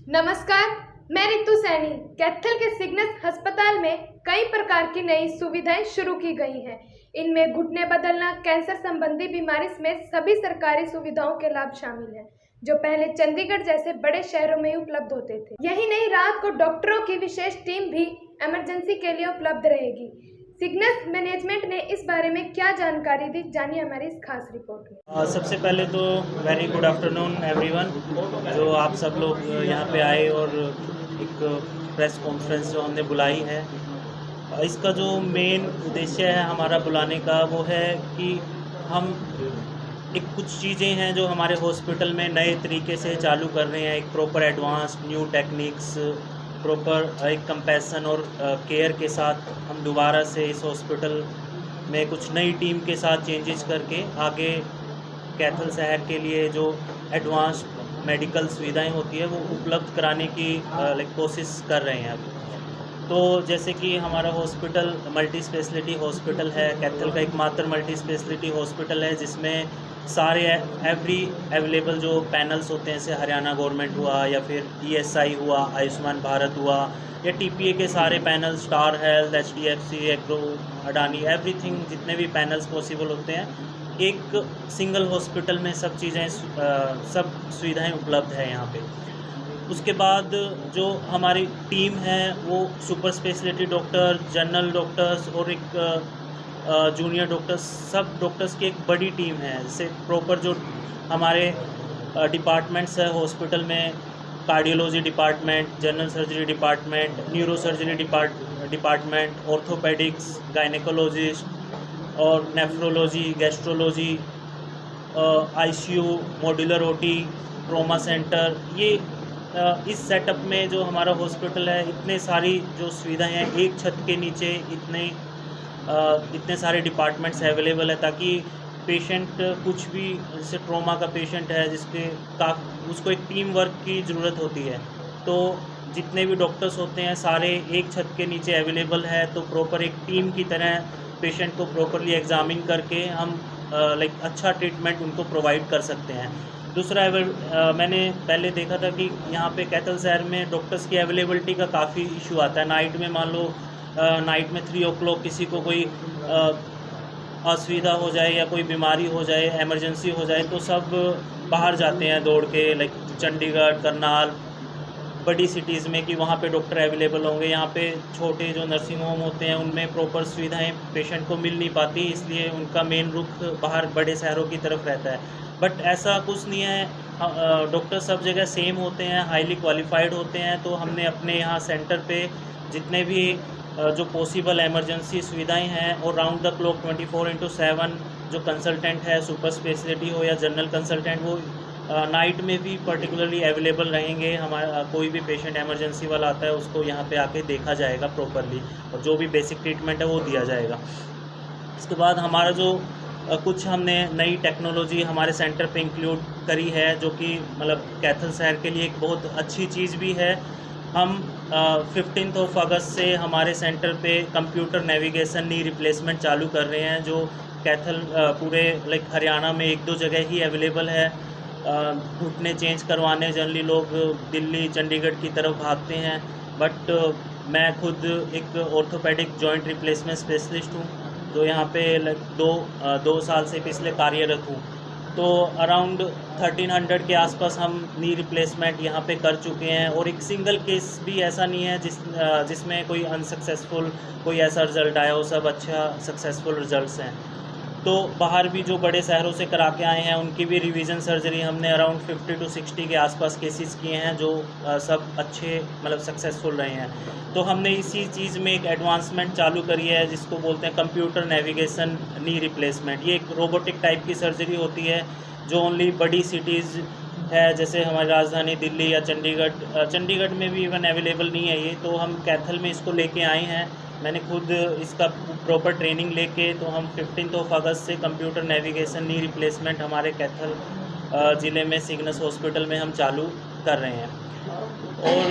नमस्कार, मैं रितु सैनी। कैथल के सिग्नस अस्पताल में कई प्रकार की नई सुविधाएं शुरू की गई हैं। इनमें घुटने बदलना, कैंसर संबंधी बीमारी समेत सभी सरकारी सुविधाओं के लाभ शामिल हैं, जो पहले चंडीगढ़ जैसे बड़े शहरों में ही उपलब्ध होते थे। यही नहीं, रात को डॉक्टरों की विशेष टीम भी इमरजेंसी के लिए उपलब्ध रहेगी। सिग्नस मैनेजमेंट ने इस बारे में क्या जानकारी दी, जानिए हमारी इस खास रिपोर्ट में। सबसे पहले तो वेरी गुड आफ्टरनून एवरीवन, जो आप सब लोग यहाँ पे आए और एक प्रेस कॉन्फ्रेंस जो हमने बुलाई है। इसका जो मेन उद्देश्य है हमारा बुलाने का, वो है कि हम कुछ चीज़ें हैं जो हमारे हॉस्पिटल में नए तरीके से चालू कर रहे हैं। एक proper advance new techniques, proper एक कंपैशन और केयर के साथ हम दोबारा से इस हॉस्पिटल में कुछ नई टीम के साथ चेंजेस करके आगे कैथल शहर के लिए जो एडवांस मेडिकल सुविधाएं होती है वो उपलब्ध कराने की कोशिश कर रहे हैं अभी। तो जैसे कि हमारा हॉस्पिटल मल्टी स्पेशलिटी हॉस्पिटल है, कैथल का एकमात्र मल्टी स्पेशलिटी हॉस्पिटल है जिसमें सारे एवरी अवेलेबल जो पैनल्स होते हैं, जैसे हरियाणा गवर्नमेंट हुआ या फिर ईएसआई हुआ, आयुष्मान भारत हुआ, या टीपीए के सारे panel, star health, HDFC, agro, Adani, everything, जितने भी पैनल्स पॉसिबल होते हैं, एक सिंगल हॉस्पिटल में सब चीज़ें सब सुविधाएं उपलब्ध है यहाँ पे। उसके बाद जो हमारी टीम है वो super speciality doctor, general doctors और एक जूनियर डॉक्टर्स, सब डॉक्टर्स की एक बड़ी टीम है। जैसे प्रॉपर जो हमारे डिपार्टमेंट्स है हॉस्पिटल में, cardiology department, general surgery department, neuro surgery department, orthopaedics, gynaecologist और nephrology, gastrology, ICU, modular OT, trauma centre, ये इस सेटअप में जो हमारा हॉस्पिटल है, इतने सारी जो सुविधाएं हैं एक छत के नीचे, इतने सारे डिपार्टमेंट्स अवेलेबल है, ताकि पेशेंट कुछ भी, जैसे ट्रॉमा का पेशेंट है उसको एक टीम वर्क की ज़रूरत होती है, तो जितने भी डॉक्टर्स होते हैं सारे एक छत के नीचे अवेलेबल है। तो प्रॉपर एक टीम की तरह पेशेंट को प्रॉपरली एग्जामिन करके हम अच्छा ट्रीटमेंट उनको प्रोवाइड कर सकते हैं। दूसरा, मैंने पहले देखा था कि यहाँ पे कैथल शहर में डॉक्टर्स की अवेलेबिलिटी का काफ़ी इशू आता है। नाइट में मान लो नाइट में 3 o'clock किसी को कोई असुविधा हो जाए या कोई बीमारी हो जाए, इमरजेंसी हो जाए, तो सब बाहर जाते हैं दौड़ के, चंडीगढ़, करनाल, बड़ी सिटीज़ में, कि वहाँ पे डॉक्टर अवेलेबल होंगे। यहाँ पे छोटे जो नर्सिंग होम होते हैं उनमें प्रॉपर सुविधाएं पेशेंट को मिल नहीं पाती, इसलिए उनका मेन रुख बाहर बड़े शहरों की तरफ रहता है। बट ऐसा कुछ नहीं है, डॉक्टर सब जगह सेम होते हैं, हाईली क्वालिफाइड होते हैं। तो हमने अपने यहाँ सेंटर पे जितने भी जो पॉसिबल इमरजेंसी सुविधाएं हैं, और राउंड द क्लॉक 24/7 जो कंसल्टेंट है, सुपर स्पेशलिटी हो या जनरल कंसल्टेंट, वो नाइट में भी पर्टिकुलरली अवेलेबल रहेंगे। हमारा कोई भी पेशेंट इमरजेंसी वाला आता है उसको यहाँ पे आके देखा जाएगा प्रॉपरली, और जो भी बेसिक ट्रीटमेंट है वो दिया जाएगा। इसके बाद हमारा जो कुछ हमने नई टेक्नोलॉजी हमारे सेंटर पे इंक्लूड करी है, जो कि मतलब कैथल शहर के लिए एक बहुत अच्छी चीज़ भी है। हम 15 अगस्त से हमारे सेंटर पे कंप्यूटर नेविगेशन नी रिप्लेसमेंट चालू कर रहे हैं, जो कैथल पूरे हरियाणा में 1-2 जगह ही अवेलेबल है। घुटने चेंज करवाने जनरली लोग दिल्ली, चंडीगढ़ की तरफ भागते हैं, बट मैं खुद एक ऑर्थोपेडिक जॉइंट रिप्लेसमेंट स्पेशलिस्ट हूँ, जो यहाँ पे 2 साल से पिछले कार्यरत हूँ। तो अराउंड 1300 के आसपास हम नी रिप्लेसमेंट यहाँ पे कर चुके हैं, और एक सिंगल केस भी ऐसा नहीं है जिसमें कोई अनसक्सेसफुल कोई ऐसा रिज़ल्ट आया हो, सब अच्छा सक्सेसफुल रिज़ल्ट्स हैं। तो बाहर भी जो बड़े शहरों से करा के आए हैं उनकी भी रिवीजन सर्जरी हमने अराउंड 50 to 60 के आसपास केसेस किए हैं, जो सब अच्छे सक्सेसफुल रहे हैं। तो हमने इसी चीज़ में एक एडवांसमेंट चालू करी है जिसको बोलते हैं कंप्यूटर नेविगेशन नी रिप्लेसमेंट। ये एक रोबोटिक टाइप की सर्जरी होती है जो ओनली बड़ी सिटीज़ है, जैसे हमारी राजधानी दिल्ली या चंडीगढ़ में भी इवन अवेलेबल नहीं है ये। तो हम कैथल में इसको लेके आए हैं, मैंने खुद इसका प्रॉपर ट्रेनिंग लेके, तो हम 15 अगस्त से कंप्यूटर नेविगेशन नी रिप्लेसमेंट हमारे कैथल ज़िले में सिग्नस हॉस्पिटल में हम चालू कर रहे हैं। और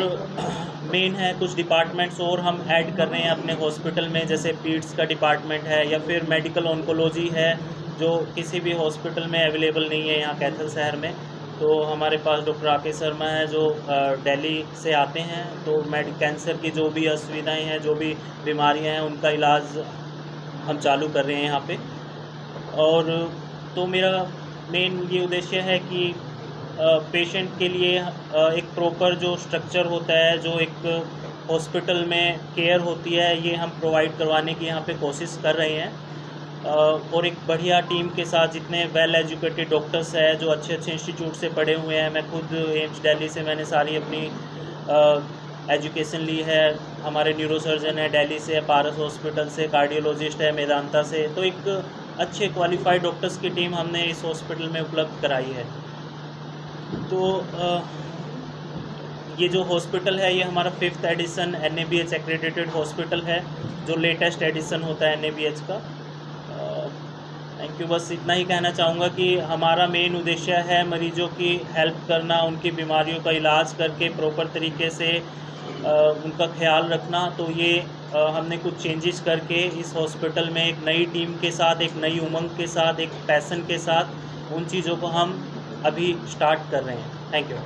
मेन है कुछ डिपार्टमेंट्स और हम ऐड कर रहे हैं अपने हॉस्पिटल में, जैसे पीड्स का डिपार्टमेंट है या फिर मेडिकल ऑन्कोलॉजी है, जो किसी भी हॉस्पिटल में अवेलेबल नहीं है यहाँ कैथल शहर में। तो हमारे पास डॉक्टर राकेश शर्मा हैं जो दिल्ली से आते हैं। तो कैंसर की जो भी असुविधाएं हैं, जो भी बीमारियां हैं, उनका इलाज हम चालू कर रहे हैं यहाँ पे। और तो मेरा मेन ये उद्देश्य है कि पेशेंट के लिए एक प्रॉपर जो स्ट्रक्चर होता है, जो एक हॉस्पिटल में केयर होती है, ये हम प्रोवाइड करवाने की यहाँ पे कोशिश कर रहे हैं। और एक बढ़िया टीम के साथ, जितने वेल एजुकेटेड डॉक्टर्स हैं जो अच्छे अच्छे इंस्टीट्यूट से पढ़े हुए हैं। मैं खुद एम्स दिल्ली से मैंने सारी अपनी एजुकेशन ली है। हमारे न्यूरोसर्जन है दिल्ली से, पारस हॉस्पिटल से, कार्डियोलॉजिस्ट है मेदांता से। तो एक अच्छे क्वालिफाइड डॉक्टर्स की टीम हमने इस हॉस्पिटल में उपलब्ध कराई है। तो ये जो हॉस्पिटल है, ये हमारा 5th addition NABH accredited hospital है, जो लेटेस्ट एडिशन होता है NABH का। Thank you. बस इतना ही कहना चाहूँगा कि हमारा मेन उद्देश्य है मरीजों की हेल्प करना, उनकी बीमारियों का इलाज करके प्रॉपर तरीके से उनका ख्याल रखना। तो ये हमने कुछ चेंजेस करके इस हॉस्पिटल में एक नई टीम के साथ, एक नई उमंग के साथ, एक पैशन के साथ उन चीज़ों को हम अभी स्टार्ट कर रहे हैं। Thank you.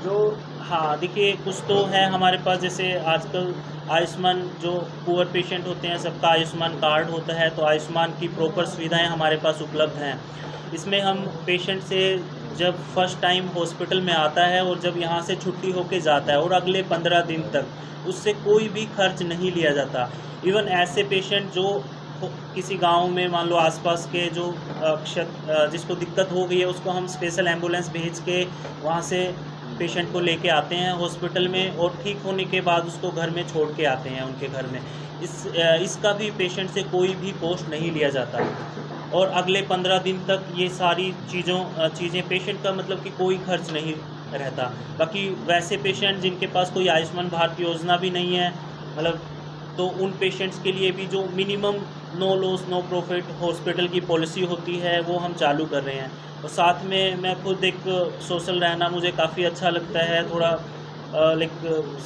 जो हाँ, देखिए कुछ तो है हमारे पास, जैसे आजकल आयुष्मान, जो पुअर पेशेंट होते हैं सबका आयुष्मान कार्ड होता है। तो आयुष्मान की प्रॉपर सुविधाएं हमारे पास उपलब्ध हैं। इसमें हम पेशेंट से जब फर्स्ट टाइम हॉस्पिटल में आता है और जब यहाँ से छुट्टी होके जाता है, और अगले 15 दिन तक उससे कोई भी खर्च नहीं लिया जाता। इवन ऐसे पेशेंट जो किसी गांव में, मान लो आसपास के, जो जिसको दिक्कत हो गई है, उसको हम स्पेशल एम्बुलेंस भेज के वहाँ से पेशेंट को लेके आते हैं हॉस्पिटल में, और ठीक होने के बाद उसको घर में छोड़ के आते हैं उनके घर में। इसका भी पेशेंट से कोई भी कॉस्ट नहीं लिया जाता। और अगले 15 दिन तक ये सारी चीज़ें पेशेंट का मतलब कि कोई खर्च नहीं रहता। बाकी वैसे पेशेंट जिनके पास कोई आयुष्मान भारत योजना भी नहीं है, मतलब, तो उन पेशेंट्स के लिए भी जो minimum no loss no profit hospital की पॉलिसी होती है, वो हम चालू कर रहे हैं। और साथ में मैं खुद एक सोशल रहना मुझे काफ़ी अच्छा लगता है, थोड़ा लाइक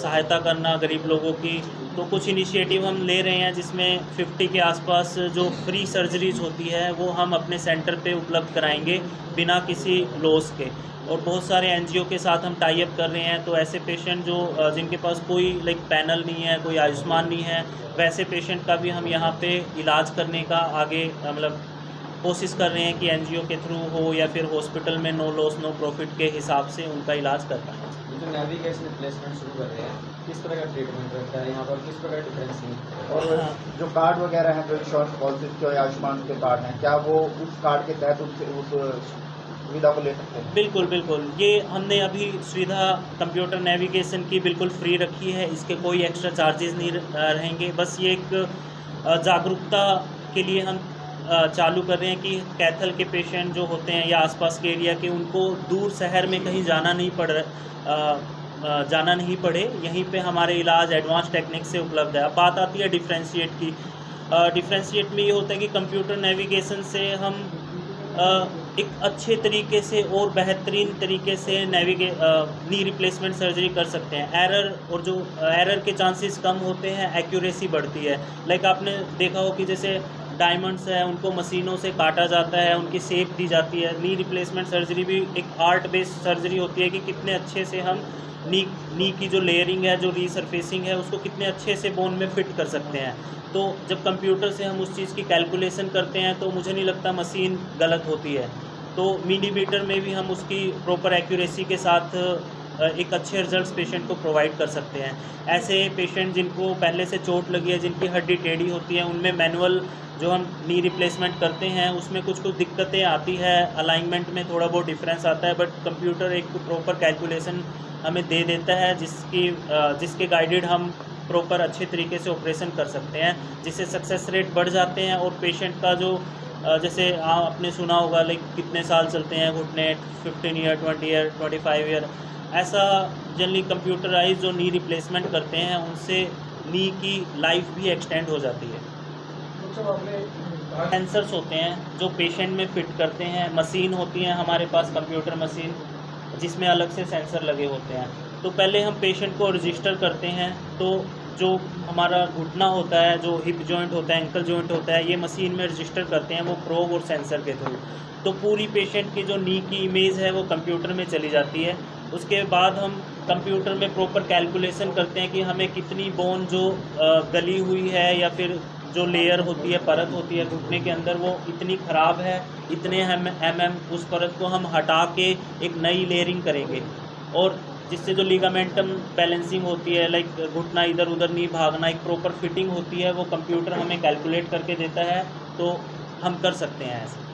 सहायता करना गरीब लोगों की। तो कुछ इनिशिएटिव हम ले रहे हैं, जिसमें 50 के आसपास जो फ्री सर्जरीज होती है वो हम अपने सेंटर पे उपलब्ध कराएंगे बिना किसी लॉस के। और बहुत सारे NGO के साथ हम टाई अप कर रहे हैं। तो ऐसे पेशेंट जो जिनके पास कोई लाइक पैनल नहीं है, कोई आयुष्मान नहीं है, वैसे पेशेंट का भी हम यहाँ पे इलाज करने का आगे मतलब कोशिश कर रहे हैं कि NGO के थ्रू हो या फिर हॉस्पिटल में नो लॉस नो प्रॉफिट के हिसाब से उनका इलाज कर पाएँ। जो नेविगेशन प्लेसमेंट शुरू कर रहे हैं, किस तरह का ट्रीटमेंट रहता है यहाँ पर, किस प्रकार डिफरेंस है? और जो कार्ड वगैरह हैं, जो इंश्योरेंस पॉलिसी के आयुष्मान के कार्ड हैं, क्या वो उस कार्ड के तहत उस सुविधा को ले सकते हैं? बिल्कुल बिल्कुल। ये हमने अभी सुविधा कंप्यूटर नेविगेशन की बिल्कुल फ्री रखी है। इसके कोई एक्स्ट्रा चार्जेस नहीं रहेंगे। बस ये एक जागरूकता के लिए हम चालू कर रहे हैं कि कैथल के पेशेंट जो होते हैं या आसपास के एरिया के, उनको दूर शहर में कहीं जाना नहीं पड़े। यहीं पे हमारे इलाज एडवांस टेक्निक से उपलब्ध है। अब बात आती है डिफ्रेंशिएट की। डिफ्रेंशिएट में ये होता है कि कंप्यूटर नेविगेशन से हम एक अच्छे तरीके से और बेहतरीन तरीके से नी रिप्लेसमेंट सर्जरी कर सकते हैं। एरर के चांसेस कम होते हैं, एक्यूरेसी बढ़ती है। लाइक आपने देखा हो कि जैसे डायमंड्स है, उनको मशीनों से काटा जाता है, उनकी शेप दी जाती है। नी रिप्लेसमेंट सर्जरी भी एक आर्ट बेस्ड सर्जरी होती है कि कितने अच्छे से हम नी की जो लेयरिंग है, जो रीसरफेसिंग है, उसको कितने अच्छे से बोन में फिट कर सकते हैं। तो जब कंप्यूटर से हम उस चीज़ की कैलकुलेशन करते हैं तो मुझे नहीं लगता मशीन गलत होती है। तो मिलीमीटर में भी हम उसकी प्रॉपर एक्यूरेसी के साथ एक अच्छे रिजल्ट्स पेशेंट को प्रोवाइड कर सकते हैं। ऐसे पेशेंट जिनको पहले से चोट लगी है, जिनकी हड्डी टेढ़ी होती है, उनमें मैनुअल जो हम नी रिप्लेसमेंट करते हैं उसमें कुछ दिक्कतें आती है, अलाइनमेंट में थोड़ा बहुत डिफरेंस आता है, बट कंप्यूटर एक प्रॉपर कैलकुलेशन हमें दे देता है जिसके गाइडेड हम प्रॉपर अच्छे तरीके से ऑपरेशन कर सकते हैं, जिससे सक्सेस रेट बढ़ जाते हैं। और पेशेंट का जो जैसे आपने सुना होगा लाइक कितने साल चलते हैं घुटने, 15 ईयर, 20 ईयर, 25 ईयर, ऐसा जनरली कंप्यूटराइज जो नी रिप्लेसमेंट करते हैं उनसे नी की लाइफ भी एक्सटेंड हो जाती है। सेंसर्स होते हैं जो पेशेंट में फिट करते हैं, मशीन होती है हमारे पास कंप्यूटर मशीन, जिसमें अलग से सेंसर लगे होते हैं। तो पहले हम पेशेंट को रजिस्टर करते हैं। तो जो हमारा घुटना होता है, जो हिप जॉइंट होता है, एंकल जॉइंट होता है, ये मशीन में रजिस्टर करते हैं वो प्रोब और सेंसर के थ्रू। तो पूरी पेशेंट की जो नी की इमेज है वो कंप्यूटर में चली जाती है। उसके बाद हम कंप्यूटर में प्रॉपर कैलकुलेशन करते हैं कि हमें कितनी बोन जो गली हुई है या फिर जो लेयर होती है, परत होती है घुटने के अंदर, वो इतनी ख़राब है, इतने उस परत को हम हटा के एक नई लेयरिंग करेंगे, और जिससे जो लिगामेंटम बैलेंसिंग होती है, लाइक घुटना इधर उधर नहीं भागना, एक प्रॉपर फिटिंग होती है, वो कंप्यूटर हमें कैलकुलेट करके देता है, तो हम कर सकते हैं ऐसे।